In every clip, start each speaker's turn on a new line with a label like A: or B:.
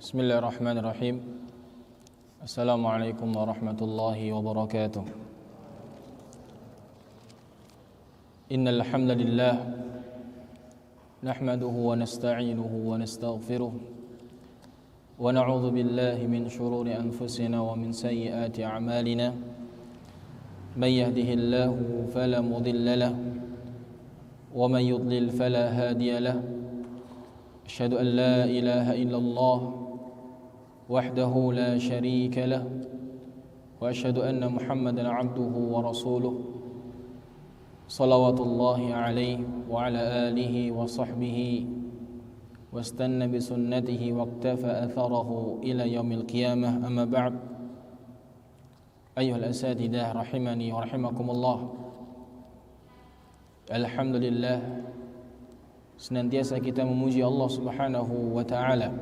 A: Bismillahirrahmanirrahim. Assalamualaikum warahmatullahi wabarakatuh. Innal hamdalillah nahmaduhu wa nasta'inuhu wa nastaghfiruh wa na'udzu billahi min shururi anfusina wa min sayyiati a'malina. May yahdihillahu fala mudilla lahu wa man yudlil fala hadiya lahu. Asyhadu an la ilaha illallah wahdahu la syarika lah wa asyhadu anna Muhammadan abduhu wa rasuluh salawatullahi alaihi wa ala alihi wa sahbihi wastanna bi sunnatihi wa iktafa atharahu ila yaumil qiyamah. Amma ba'd. Ayyuhal asatidah rahimani wa rahimakumullah. Alhamdulillah, senantiasa kita memuji Allah Subhanahu wa taala.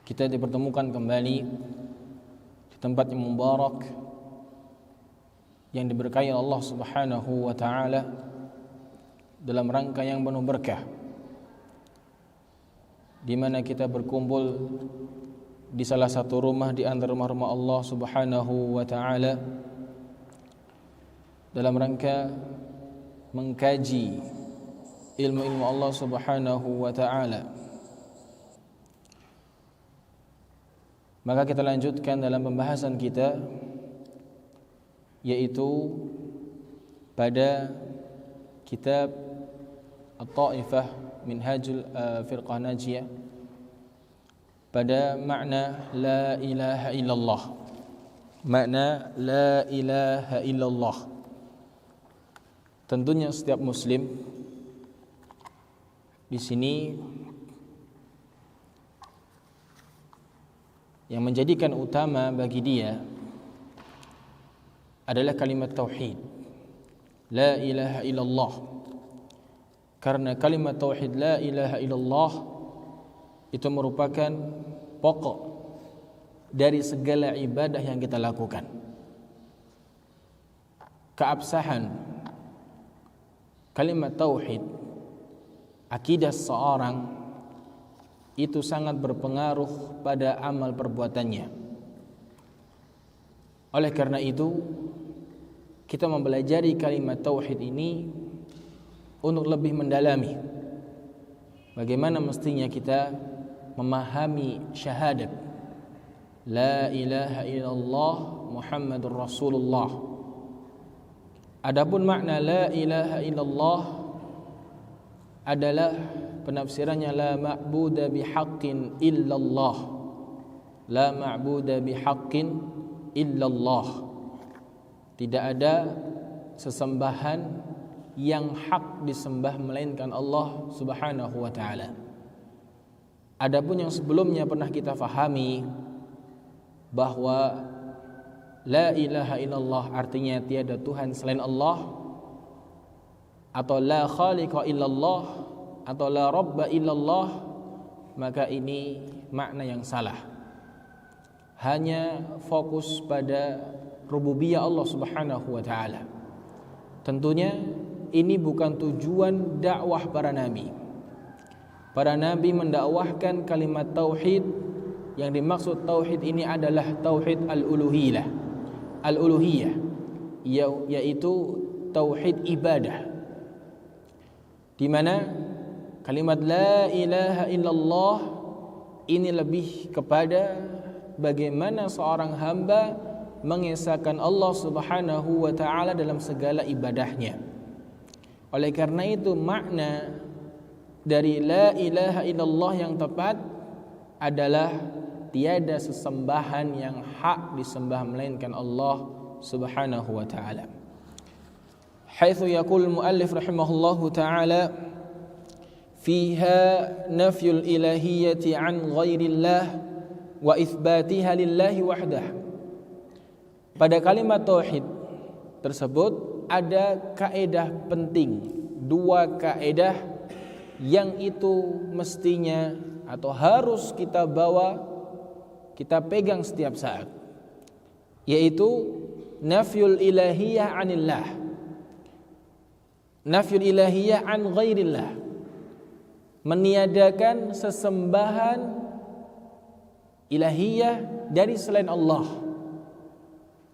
A: Kita dipertemukan kembali di tempat yang mubarak yang diberkahi Allah Subhanahu wa taala dalam rangka yang penuh berkah, di mana kita berkumpul di salah satu rumah di antara rumah-rumah Allah Subhanahu wa taala dalam rangka mengkaji ilmu-ilmu Allah Subhanahu wa taala. Maka kita lanjutkan dalam pembahasan kita, yaitu pada kitab At-Taifah Minhajul Firqah Najiyah pada makna la ilaha illallah. Makna la ilaha illallah. Tentunya setiap muslim di sini yang menjadikan utama bagi dia adalah kalimat tauhid, la ilaha illallah. Karena kalimat tauhid la ilaha illallah itu merupakan pokok dari segala ibadah yang kita lakukan. Keabsahan kalimat tauhid, akidah seorang itu sangat berpengaruh pada amal perbuatannya. Oleh karena itu, kita mempelajari kalimat tauhid ini untuk lebih mendalami bagaimana mestinya kita memahami syahadat la ilaha illallah Muhammadur Rasulullah. Adapun makna la ilaha illallah adalah penafsirannya la ma'buda bihaqqin illallah. La ma'buda bihaqqin illallah. Tidak ada sesembahan yang hak disembah melainkan Allah Subhanahu wa taala. Adapun yang sebelumnya pernah kita fahami bahwa la ilaha illallah artinya tiada Tuhan selain Allah, atau la khaliqa illallah, atau la rabba illallah, maka ini makna yang salah. Hanya fokus pada rububiyah Allah Subhanahu wa taala. Tentunya ini bukan tujuan dakwah para nabi. Para nabi mendakwahkan kalimat tauhid. Yang dimaksud tauhid ini adalah tauhid al-uluhiyah. Al-uluhiyah yaitu tauhid ibadah, di mana kalimat la ilaha illallah ini lebih kepada bagaimana seorang hamba mengesahkan Allah Subhanahu wa taala dalam segala ibadahnya. Oleh karena itu makna dari la ilaha illallah yang tepat adalah tiada sesembahan yang hak disembah melainkan Allah Subhanahu wa taala. Haitsu yaqul muallif rahimahullahu taala fiha nafyul ilahiyyati an ghairillah wa itsbatiha lillahi wahdah. Pada kalimat tauhid tersebut ada kaedah penting, dua kaedah yang itu mestinya atau harus kita bawa, kita pegang setiap saat, yaitu nafyul ilahiyah anillah, nafyul ilahiyah an ghairillah. meniadakan sesembahan ilahiyah dari selain Allah.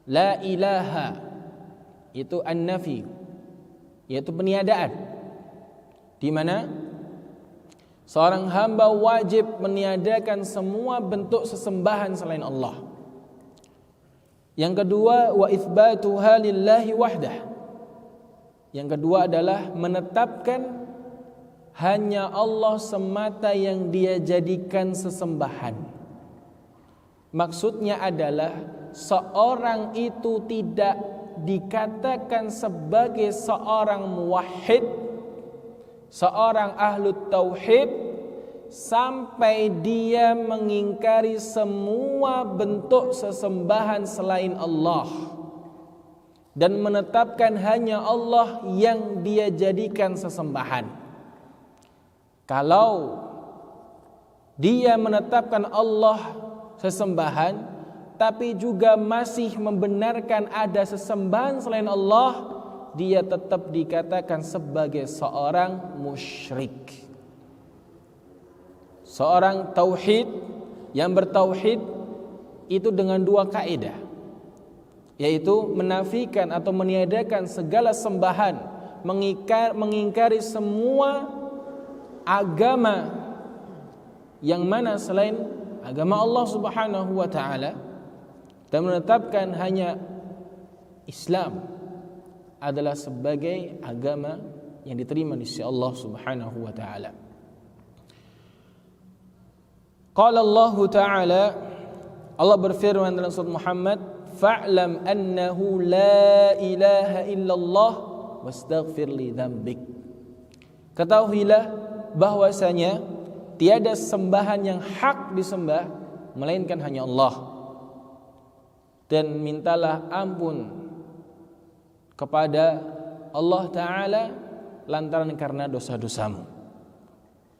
A: La ilaha itu an-nafi, yaitu peniadaan, di mana seorang hamba wajib meniadakan semua bentuk sesembahan selain Allah. Yang kedua, wa itsbatuha lillahi wahdah. Yang kedua adalah menetapkan hanya Allah semata yang dia jadikan sesembahan. Maksudnya adalah seorang itu tidak dikatakan sebagai seorang muwahhid, seorang ahlu tauhid, sampai dia mengingkari semua bentuk sesembahan selain Allah dan menetapkan hanya Allah yang dia jadikan sesembahan. Kalau dia menetapkan Allah sesembahan, tapi juga masih membenarkan ada sesembahan selain Allah, dia tetap dikatakan sebagai seorang musyrik. Seorang tauhid yang bertauhid itu dengan dua kaidah, yaitu menafikan atau meniadakan segala sembahan, mengingkari semua agama yang mana selain agama Allah Subhanahu wa taala, dan menetapkan hanya Islam adalah sebagai agama yang diterima di sisi Allah Subhanahu wa taala. Qala Allah taala, Allah berfirman dalam surat Muhammad, fa'lam annahu la ilaha illallah wastaghfir li dzambik. Ketahuilah bahwasanya tiada sembahan yang hak disembah melainkan hanya Allah, dan mintalah ampun kepada Allah Ta'ala lantaran karena dosa-dosamu.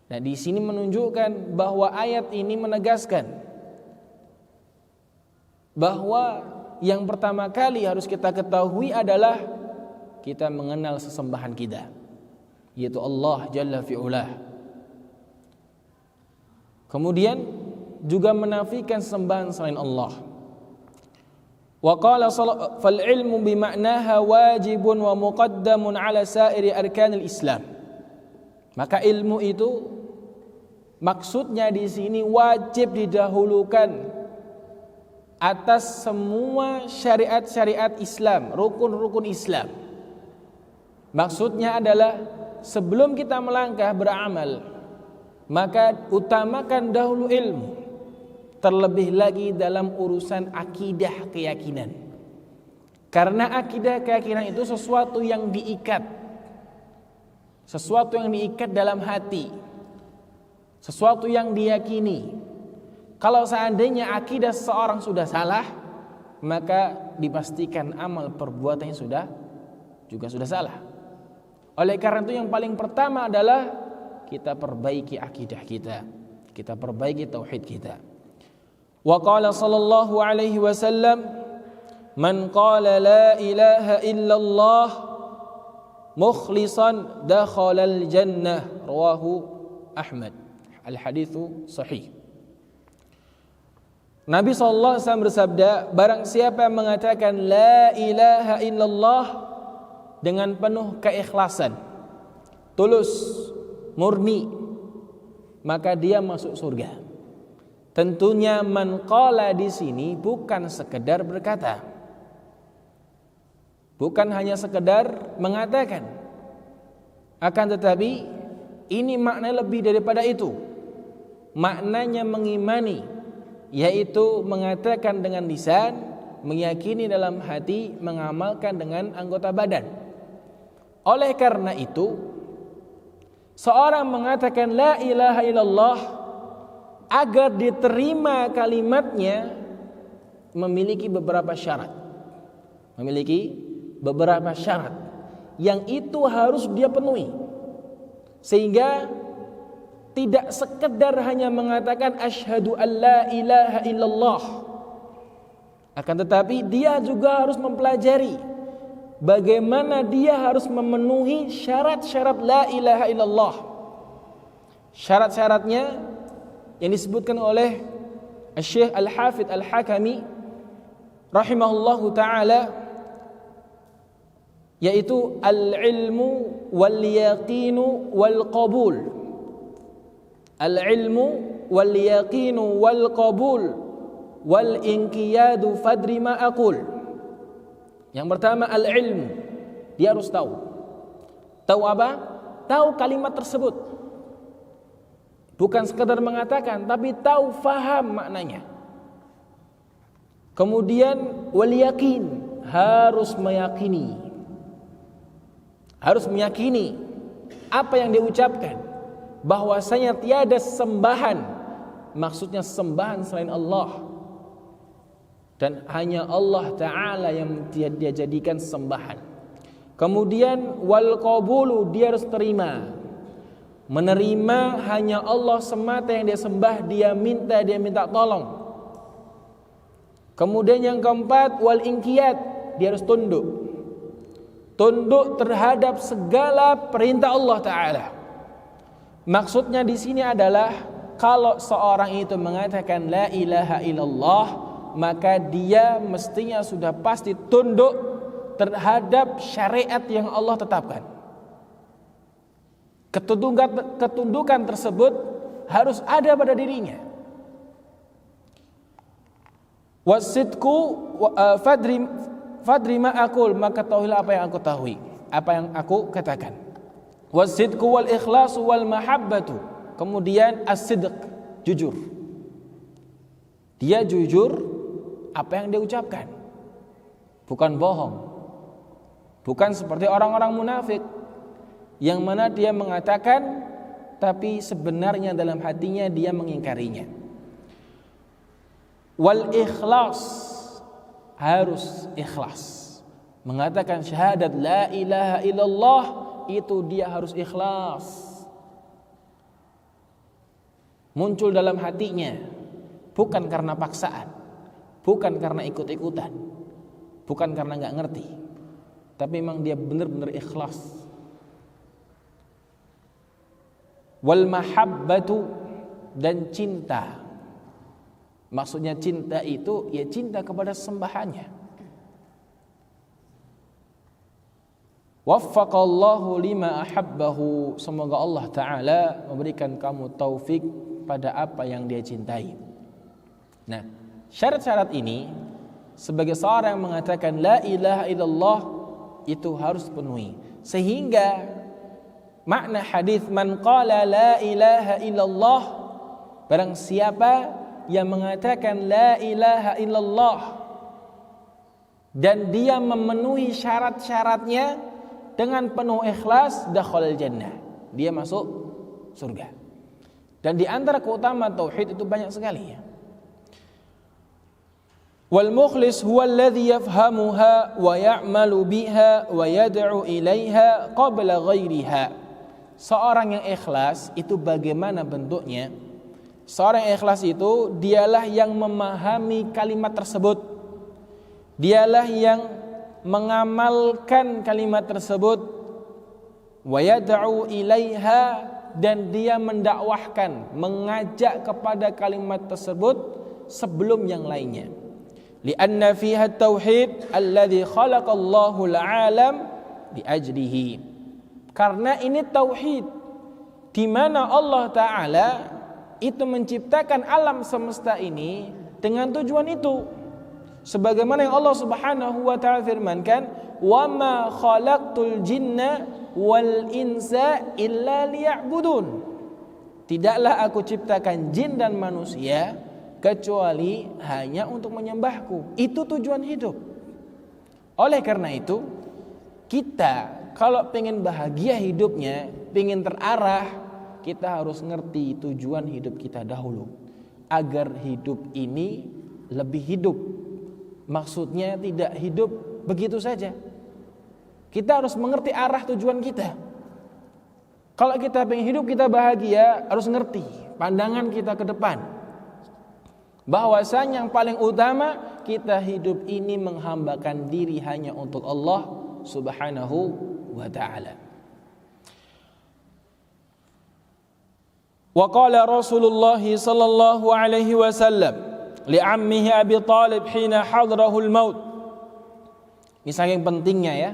A: Nah, di sini menunjukkan bahwa ayat ini menegaskan bahwa yang pertama kali harus kita ketahui adalah kita mengenal sesembahan kita, yaitu Allah Jalla fi'ulah. Kemudian juga menafikan sembahan selain Allah. Wa qala fal ilmu bi ma'naha wajibun wa muqaddamun ala sa'iri arkanil Islam. Maka ilmu itu maksudnya di sini wajib didahulukan atas semua syariat-syariat Islam, rukun-rukun Islam. Maksudnya adalah sebelum kita melangkah beramal, maka utamakan dahulu ilmu, terlebih lagi dalam urusan akidah keyakinan. Karena akidah keyakinan itu sesuatu yang diikat, sesuatu yang diikat dalam hati, sesuatu yang diyakini. Kalau seandainya akidah seseorang sudah salah, maka dipastikan amal perbuatannya juga sudah salah. Oleh karena itu yang paling pertama adalah kita perbaiki akidah kita, kita perbaiki tauhid kita. Wa qala sallallahu alaihi wasallam, man qala la ilaha illallah mukhlisan dakhalal jannah, rawahu Ahmad. Al-haditsu sahih. Nabi sallallahu alaihi wasallam bersabda, barang siapa yang mengatakan la ilaha illallah dengan penuh keikhlasan, tulus, murni, maka dia masuk surga. Tentunya man qala di sini bukan sekedar berkata, bukan hanya sekedar mengatakan, akan tetapi ini makna lebih daripada itu. Maknanya mengimani, yaitu mengatakan dengan lisan, meyakini dalam hati, mengamalkan dengan anggota badan. Oleh karena itu, seorang mengatakan la ilaha illallah agar diterima kalimatnya memiliki beberapa syarat. Memiliki beberapa syarat yang itu harus dia penuhi. Sehingga tidak sekedar hanya mengatakan asyhadu an la ilaha illallah, akan tetapi dia juga harus mempelajari bagaimana dia harus memenuhi syarat-syarat la ilaha illallah. Syarat-syaratnya yang disebutkan oleh Syekh Al-Hafidz Al-Hakami rahimahullahu taala, yaitu al-ilmu wal yaqinu wal qabul. Al-ilmu wal yaqinu wal qabul wal inqiyadu fadri ma aqul. Yang pertama al-ilmu, dia harus tahu. Tahu apa? Tahu kalimat tersebut. Bukan sekadar mengatakan, tapi tahu, faham maknanya. Kemudian wal yakin, harus meyakini. Harus meyakini apa yang dia ucapkan, bahwasanya tiada sembahan, maksudnya sembahan selain Allah, dan hanya Allah Ta'ala yang dia jadikan sembahan. Kemudian wal qabulu, dia harus terima, menerima hanya Allah semata yang dia sembah, dia minta tolong. Kemudian yang keempat wal inqiyad, dia harus tunduk terhadap segala perintah Allah Ta'ala. Maksudnya di sini adalah kalau seorang itu mengatakan la ilaha illallah, maka dia mestinya sudah pasti tunduk terhadap syariat yang Allah tetapkan. Ketundukan tersebut harus ada pada dirinya. Wasidku fadri ma aqul, maka tahuilah apa yang aku tahui, apa yang aku katakan. Wasidku wal ikhlasu wal mahabbatu, kemudian as-sidq, jujur. Dia jujur apa yang dia ucapkan, bukan bohong. Bukan seperti orang-orang munafik yang mana dia mengatakan tapi sebenarnya dalam hatinya dia mengingkarinya. Wal ikhlas, harus ikhlas. Mengatakan syahadat la ilaha illallah, itu dia harus ikhlas, muncul dalam hatinya, bukan karena paksaan, bukan karena ikut-ikutan, bukan karena gak ngerti, tapi memang dia benar-benar ikhlas. Wal mahabbatu, dan cinta. Maksudnya cinta itu ya cinta kepada sembahannya. Waffaqallahu lima ahabbahu, semoga Allah Ta'ala memberikan kamu taufik pada apa yang dia cintai. Nah, syarat-syarat ini sebagai seorang yang mengatakan la ilaha illallah itu harus penuhi. Sehingga makna hadis man qala la ilaha illallah, barang siapa yang mengatakan la ilaha illallah dan dia memenuhi syarat-syaratnya dengan penuh ikhlas, dakhalal jannah, dia masuk surga. Dan di antara keutamaan tauhid itu banyak sekali ya. Wal mukhlis huwa alladhi yafhamuha wa ya'malu biha wa yad'u ilaiha qabla ghairiha. Seorang yang ikhlas itu bagaimana bentuknya? Seorang yang ikhlas itu dialah yang memahami kalimat tersebut, dialah yang mengamalkan kalimat tersebut, wa yad'u ilaiha, dan dia mendakwahkan, mengajak kepada kalimat tersebut sebelum yang lainnya. Lianna fiha tauhid alladhi khalaqallahu al-alam liajlihi. Karena ini tauhid di mana Allah Ta'ala itu menciptakan alam semesta ini dengan tujuan itu. Sebagaimana yang Allah Subhanahu wa Ta'ala firmankan, "Wa ma khalaqtul jinna wal insa illa liya'budun." Tidaklah aku ciptakan jin dan manusia kecuali hanya untuk menyembahku. Itu tujuan hidup. Oleh karena itu, kita kalau pengen bahagia hidupnya, pengen terarah, kita harus ngerti tujuan hidup kita dahulu, agar hidup ini lebih hidup. Maksudnya tidak hidup begitu saja. Kita harus mengerti arah tujuan kita. Kalau kita pengen hidup kita bahagia, harus ngerti pandangan kita ke depan, bahwasanya yang paling utama kita hidup ini menghambakan diri hanya untuk Allah Subhanahu wa Ta'ala. Wa qala Rasulullah sallallahu alaihi wasallam li ammihi Abi Thalib hina hadrahu al-maut. Ini saking pentingnya ya,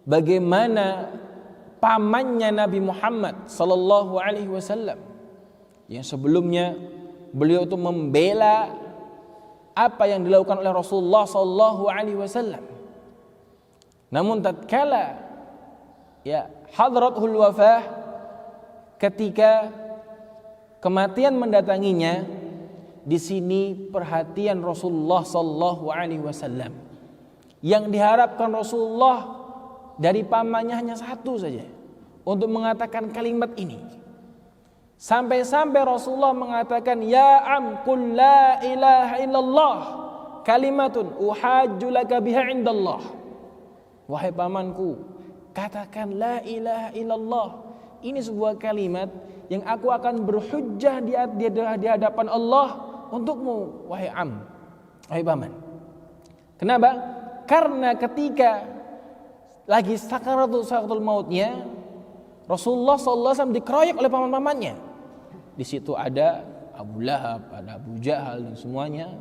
A: bagaimana pamannya Nabi Muhammad sallallahu alaihi wasallam yang sebelumnya beliau itu membela apa yang dilakukan oleh Rasulullah sallallahu alaihi wasallam. Namun tatkala ya hadratul wafah, ketika kematian mendatanginya, di sini perhatian Rasulullah sallallahu alaihi wasallam. Yang diharapkan Rasulullah dari pamannya hanya satu saja, untuk mengatakan kalimat ini. Sampai-sampai Rasulullah mengatakan, ya am qul la ilaha illallah kalimatun uhajju laka biha indallah. Wahai pamanku, katakan la ilaha illallah. Ini sebuah kalimat yang aku akan berhujjah di hadapan Allah untukmu, wahai am, wahai paman. Kenapa? Karena ketika lagi sakaratul mautnya, Rasulullah SAW dikeroyok oleh paman-pamannya. Di situ ada Abu Lahab, ada Abu Jahal dan semuanya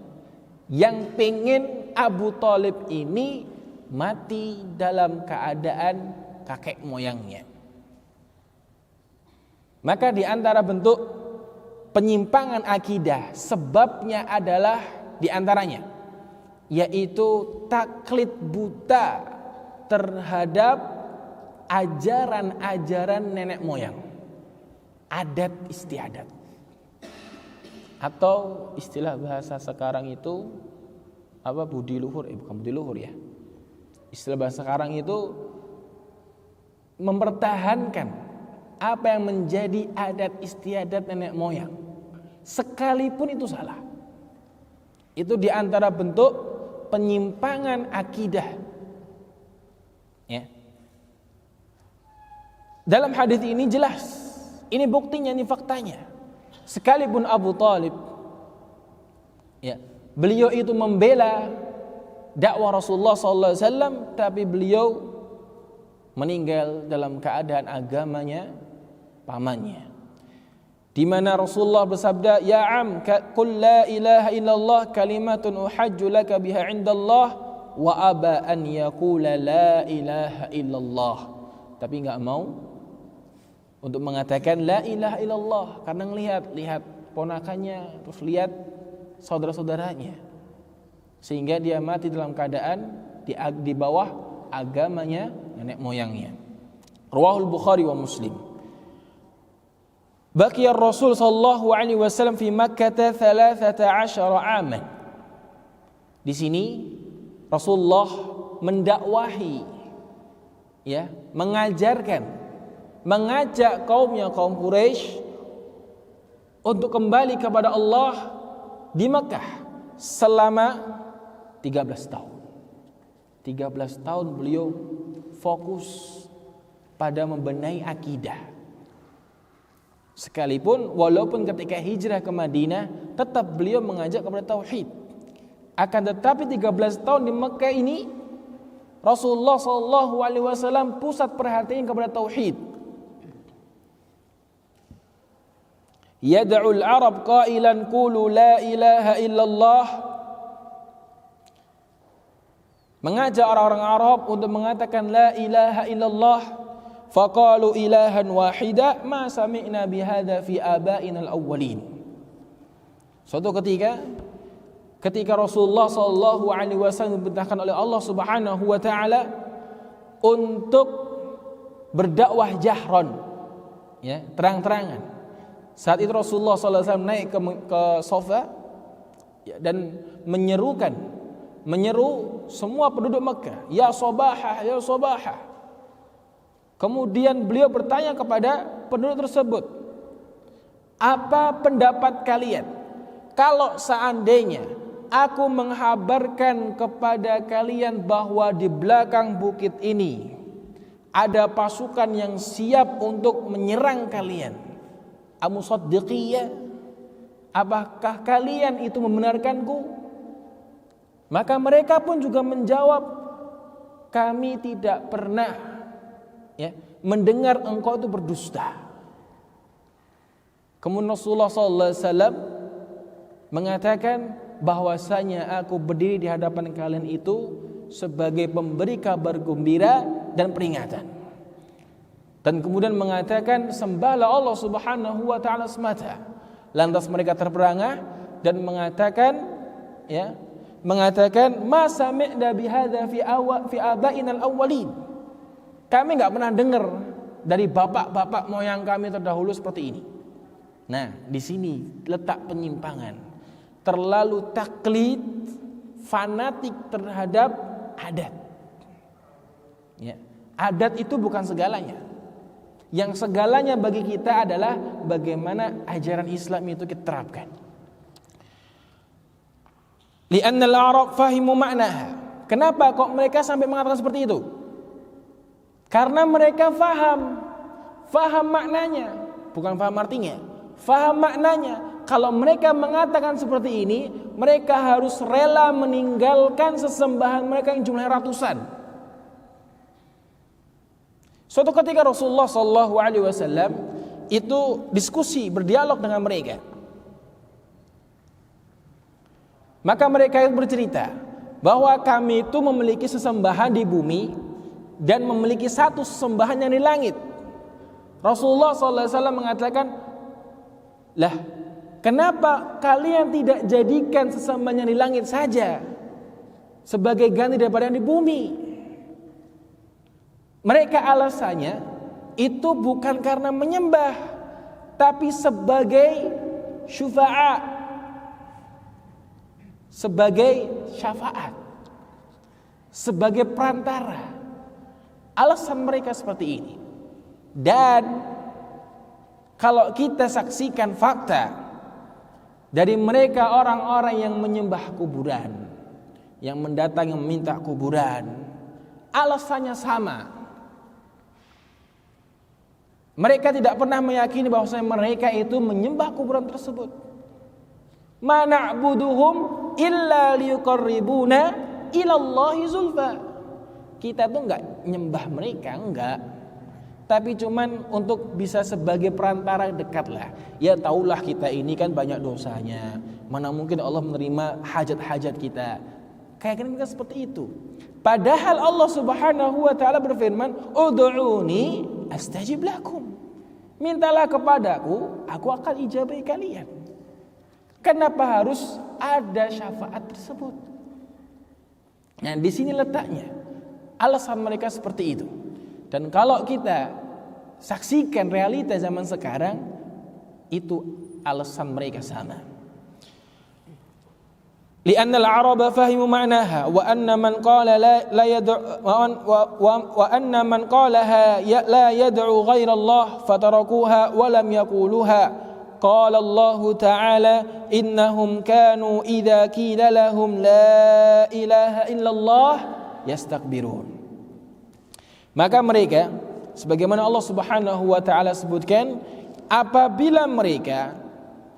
A: yang pengen Abu Thalib ini mati dalam keadaan kakek moyangnya. Maka di antara bentuk penyimpangan akidah, sebabnya adalah di antaranya yaitu taklid buta terhadap ajaran-ajaran nenek moyang, adat istiadat, atau istilah bahasa sekarang itu apa, budi luhur, bukan budi luhur ya. Istilah bahasa sekarang itu mempertahankan apa yang menjadi adat istiadat nenek moyang, sekalipun itu salah. Itu di antara bentuk penyimpangan akidah. Ya. Dalam hadis ini jelas, ini buktinya, ini faktanya. Sekalipun Abu Thalib, ya, beliau itu membela dakwah Rasulullah SAW, tapi beliau meninggal dalam keadaan agamanya pamannya. Di mana Rasulullah bersabda, ya am qul la ilaha illallah kalimatun uhajju laka biha indallah, wa aba an yaqula la ilaha illallah. Tapi enggak mau untuk mengatakan la ilaha illallah karena lihat ponakannya, terus lihat saudara-saudaranya, sehingga dia mati dalam keadaan di bawah agamanya nenek moyangnya. Rawahul Bukhari wa Muslim. Baqiya Rasul sallallahu alaihi wasallam fi Makkah 13 aman. Di sini Rasulullah mendakwahi, ya, mengajarkan, mengajak kaumnya, kaum Quraisy untuk kembali kepada Allah di Makkah selama 13 tahun. 13 tahun beliau fokus pada membenahi akidah. Sekalipun walaupun ketika hijrah ke Madinah tetap beliau mengajak kepada tauhid. Akan tetapi 13 tahun di Mekah ini Rasulullah SAW pusat perhatian kepada tauhid. Yad'ul Arab qailan qulu la ilaha illallah. Mengajak orang-orang Arab untuk mengatakan la ilaha illallah. Faqalu ilahan wahida ma sami'na bihadza fi abaina al-awwalin. Suatu ketika Rasulullah sallallahu alaihi wasallam diperintahkan oleh Allah Subhanahu wa taala untuk berdakwah jahron, ya, terang-terangan. Saat itu Rasulullah sallallahu alaihi wasallam naik ke sofa, ya, dan menyeru semua penduduk Mekah, ya sabahah, ya sabahah. Kemudian beliau bertanya kepada penduduk tersebut, apa pendapat kalian kalau seandainya aku menghabarkan kepada kalian bahwa di belakang bukit ini ada pasukan yang siap untuk menyerang kalian? Amusaddiqiyya, apakah kalian itu membenarkanku? Maka mereka pun juga menjawab, kami tidak pernah, ya, mendengar engkau itu berdusta. Kemudian Rasulullah SAW mengatakan bahwasanya aku berdiri di hadapan kalian itu sebagai pemberi kabar gembira dan peringatan. Dan kemudian mengatakan sembahlah Allah Subhanahu wa taala semata. Lantas mereka terperangah dan mengatakan ma sami'na bihadza fi abaina al-awwalin. Kami enggak pernah dengar dari bapak-bapak moyang kami terdahulu seperti ini. Nah, di sini letak penyimpangan. Terlalu taklid, fanatik terhadap adat. Ya, adat itu bukan segalanya. Yang segalanya bagi kita adalah bagaimana ajaran Islam itu kita terapkan. Li'anna al-Arab fahimu ma'naha. Kenapa kok mereka sampai mengatakan seperti itu? Karena mereka faham maknanya, bukan faham artinya. Faham maknanya. Kalau mereka mengatakan seperti ini, mereka harus rela meninggalkan sesembahan mereka yang jumlahnya ratusan. Suatu ketika Rasulullah SAW itu diskusi, berdialog dengan mereka. Maka mereka bercerita bahwa kami itu memiliki sesembahan di bumi dan memiliki satu sesembahan yang di langit. Rasulullah SAW mengatakan, lah, kenapa kalian tidak jadikan sesembahan yang di langit saja sebagai ganti daripada yang di bumi? Mereka alasannya itu bukan karena menyembah, tapi sebagai syufa'a, sebagai syafaat, sebagai perantara. Alasan mereka seperti ini. Dan kalau kita saksikan fakta dari mereka orang-orang yang menyembah kuburan, yang mendatangi meminta kuburan, alasannya sama. Mereka tidak pernah meyakini bahwasanya mereka itu menyembah kuburan tersebut. Ma na'buduhum illa liyuqarribuna ilallahi zulfa. Kita tuh enggak nyembah mereka, enggak. Tapi cuman untuk bisa sebagai perantara dekat lah. Ya taulah kita ini kan banyak dosanya. Mana mungkin Allah menerima hajat-hajat kita. Kayak mereka seperti itu. Padahal Allah Subhanahu wa taala berfirman, "Ud'uni astajib lakum." Mintalah kepadaku, aku akan ijabahi kalian. Kenapa harus ada syafaat tersebut? Nah, di sini letaknya. Alasan mereka seperti itu. Dan kalau kita saksikan realita zaman sekarang, itu alasan mereka sama. Lianna al-Arab fahimu ma'naha wa anna man qala la yad'u wa anna man qalaha la yad'u ghayra Allah fatarakuha wa lam yaquluha. Qala Allah Ta'ala innahum kanu idza qila lahum la ilaha illallah yastakbirun. Maka mereka, sebagaimana Allah Subhanahu wa taala sebutkan, apabila mereka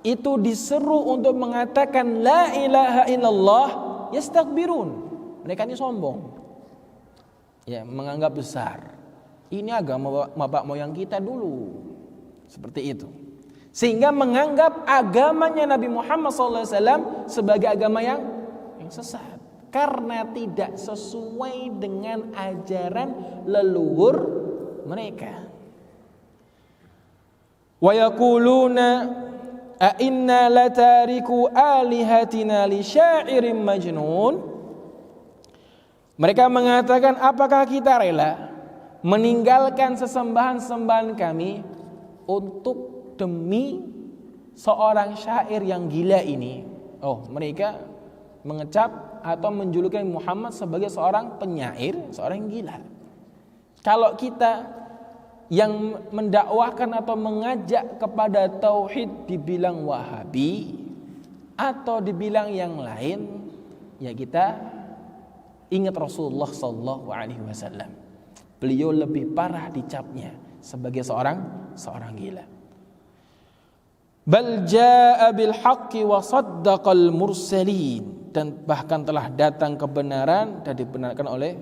A: itu diseru untuk mengatakan la ilaha illallah yastakbirun, mereka ini sombong, ya, menganggap besar. Ini agama bapak moyang kita dulu, seperti itu, sehingga menganggap agamanya Nabi Muhammad SAW sebagai agama yang sesat karena tidak sesuai dengan ajaran leluhur mereka. Wa yaquluna a inna latariku alihatina li syairin majnun. Mereka mengatakan, apakah kita rela meninggalkan sesembahan-sembahan kami untuk demi seorang syair yang gila ini? Oh, mereka mengecap atau menjuluki Muhammad sebagai seorang penyair, seorang yang gila. Kalau kita yang mendakwahkan atau mengajak kepada tauhid dibilang Wahabi atau dibilang yang lain, ya kita ingat Rasulullah sallallahu alaihi wasallam. Beliau lebih parah dicapnya sebagai seorang gila. Bal jaa bil haqqi wa saddaqal mursalin, dan bahkan telah datang kebenaran dan dibenarkan oleh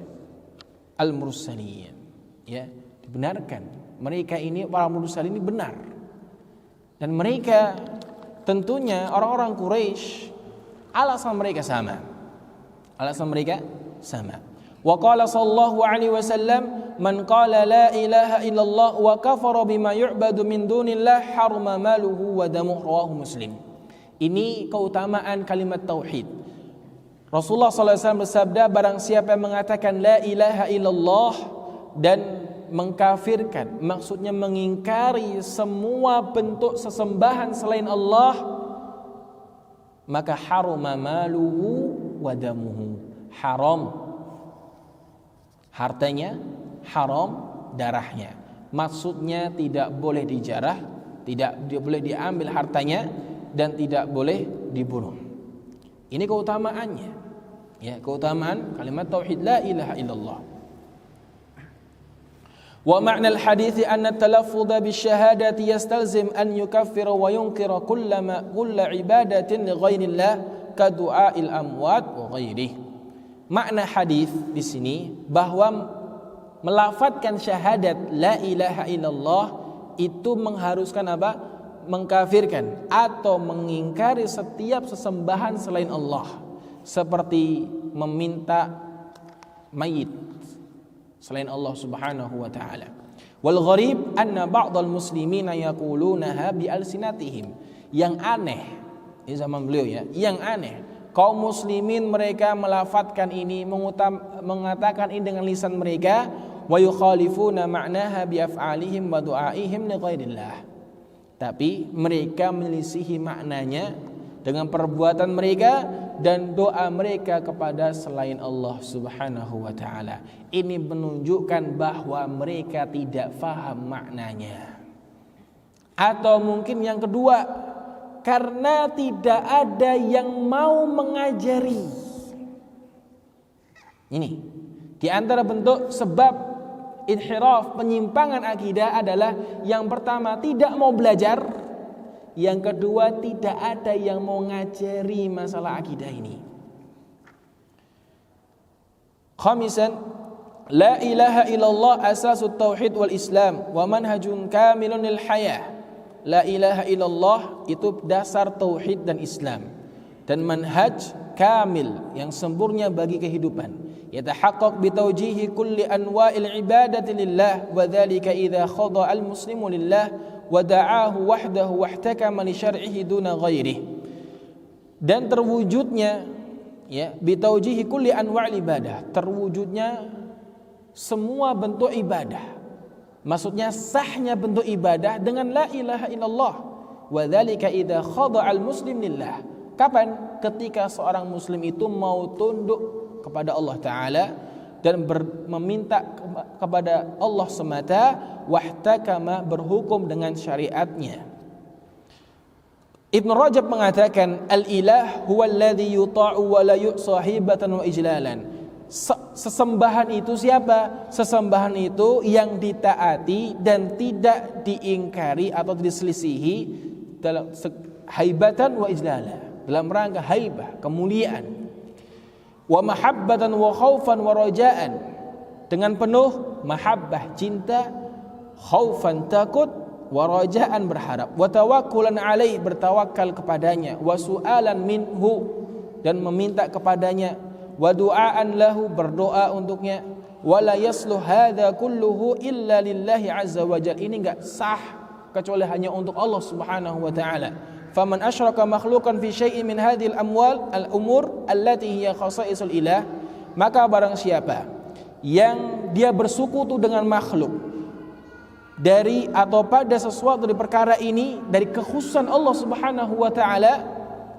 A: al mursalin, ya, dibenarkan. Mereka ini para mursalin ini benar. Dan mereka tentunya orang-orang Quraisy alasan mereka sama. Wa qala sallallahu alaihi wasallam man qala la ilaha illallah wa kafara bima yu'badu min dunillah haruma maluhu wa damuhu, rawahu Muslim. Ini keutamaan kalimat tauhid. Rasulullah SAW bersabda, barang siapa yang mengatakan la ilaha illallah dan mengkafirkan, maksudnya mengingkari semua bentuk sesembahan selain Allah, maka haruma maluhu wa damuhu, haram hartanya, haram darahnya. Maksudnya tidak boleh dijarah, tidak boleh diambil hartanya, dan tidak boleh dibunuh. Ini keutamaannya. Ya, keutamaan kalimat tauhid la ilaha illallah. Wa ma'na al-hadits anna at-talaffuz bisyahadati yastalzim an yukaffira wa yunkira kulla ibadatin li ghairillah ka du'ail amwat wa ghairihi. Makna hadis di sini bahwa melafadzkan syahadat la ilaha illallah itu mengharuskan apa? Mengkafirkan atau mengingkari setiap sesembahan selain Allah, seperti meminta mayit selain Allah Subhanahu wa taala. Wal gharib anna ba'dal muslimina yaqulunaha bi alsinatihim. Yang aneh di zaman beliau ya, yang aneh, kaum muslimin mereka melafadzkan ini, mengatakan ini dengan lisan mereka, wa yukhalifuna ma'naha bi af'alihim wa du'aihim li ghairillah. Tapi mereka menyelisihi maknanya dengan perbuatan mereka dan doa mereka kepada selain Allah Subhanahu wa taala. Ini menunjukkan bahwa mereka tidak faham maknanya. Atau mungkin yang kedua, karena tidak ada yang mau mengajari. Ini di antara bentuk sebab inhiraf, penyimpangan akidah adalah yang pertama tidak mau belajar, yang kedua tidak ada yang mau ngajari masalah akidah ini. Khamisan, la ilaha illallah asasut tauhid wal islam wa manhajun kamilun lil hayah. La ilaha illallah itu dasar tauhid dan Islam, dan manhaj kamil yang sempurna bagi kehidupan. Yatahaqqaq bi tawjihi kulli anwa'il ibadati lillah wa dzalika idza khada'a al-muslimu lillah wa da'ahu wahdahu wahtakama li syar'ihi duna ghairihi. Dan terwujudnya ya bi tawjihi kulli anwa'il ibadah, terwujudnya semua bentuk ibadah. Maksudnya sahnya bentuk ibadah dengan la ilaha illallah. Wa dzalika idza khada'al muslim lillah. Kapan? Ketika seorang muslim itu mau tunduk kepada Allah taala dan meminta kepada Allah semata, wahtakama, berhukum dengan syariatnya. Ibn Rajab mengatakan al-ilah huwa alladhi yuta'u wa la yu'sa hibatan wa ijlalan. Sesembahan itu siapa? Sesembahan itu yang ditaati dan tidak diingkari atau diselisihi dalam haibatan wa ijlala, dalam rangka haibah, kemuliaan, wa mahabbatan wa khaufan wa rajaan, dengan penuh mahabbah, cinta, khaufan, takut, wa rajaan, berharap, wa tawakkulan alaih, bertawakal kepadanya, wa su'alan minhu, dan meminta kepadanya, wa du'aan lahu, berdoa untuknya. Wala yasluh hadza kulluhu illa lillahi azza wa jalla. Ini enggak sah kecuali hanya untuk Allah Subhanahu wa taala. Faman asyraka makhluqan fi syai'in min hadhil amwal al-umur allati hiya khasaisul ilah, maka barang siapa yang dia bersekutu dengan makhluk dari atau pada sesuatu di perkara ini dari kekhususan Allah Subhanahu wa taala,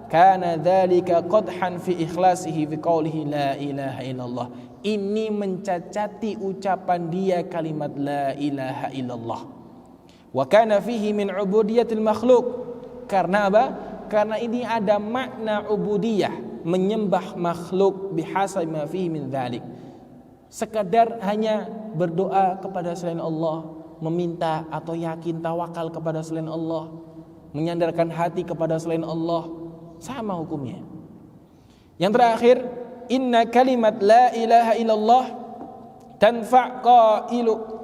A: kana dzalika qadhan fi ikhlasihi fi qoulihi la ilaha illallah. Ini mencacati ucapan dia kalimat la ilaha illallah. Wa kana fihi min ubudiyatil makhluk. Karena apa? Karena ini ada makna ubudiyah, menyembah makhluk bihasab ma fihi min dzalik. Sekadar hanya berdoa kepada selain Allah, meminta atau yakin tawakal kepada selain Allah, menyandarkan hati kepada selain Allah, sama hukumnya. Yang terakhir, inna kalimat la ilaha illallah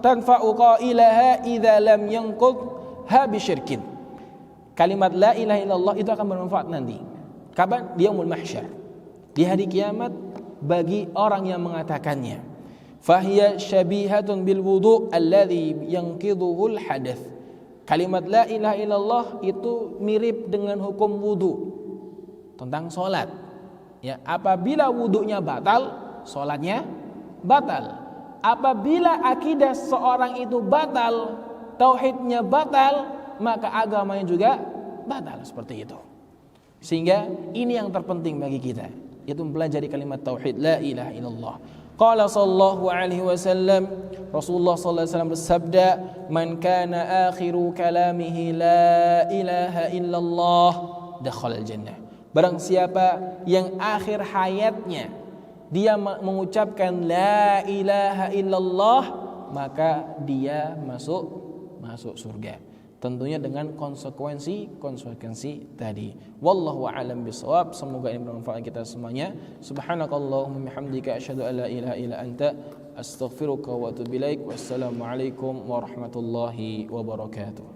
A: tanfa'u qailaha idza lam yanqudha bi syirkin. Kalimat la ilaha illallah itu akan bermanfaat nanti. Kapan? Di yaumul mahsyar. Di hari kiamat bagi orang yang mengatakannya. Fahiya syabihatun bil wudu alladhi yanqidhuhul hadath. Kalimat la ilaha illallah itu mirip dengan hukum wudu tentang salat. Ya, apabila wudunya batal, salatnya batal. Apabila akidah seorang itu batal, tauhidnya batal, maka agamanya juga batal, seperti itu. Sehingga ini yang terpenting bagi kita, yaitu mempelajari kalimat tauhid la ilaha illallah. Qala sallallahu alaihi wasallam, Rasulullah sallallahu alaihi wasallam bersabda, "Man kana akhiru kalamihi la ilaha illallah, dakhala al-jannah." Barang siapa yang akhir hayatnya dia mengucapkan la ilaha illallah, maka dia masuk surga. Tentunya dengan konsekuensi tadi. Wallahu a'lam bishawab. Semoga ini bermanfaat kita semuanya. Subhanakallahumma bihamdika asyhadu an la ilaha illa anta astaghfiruka wa atubu ilaik. Wassalamualaikum warahmatullahi wabarakatuh.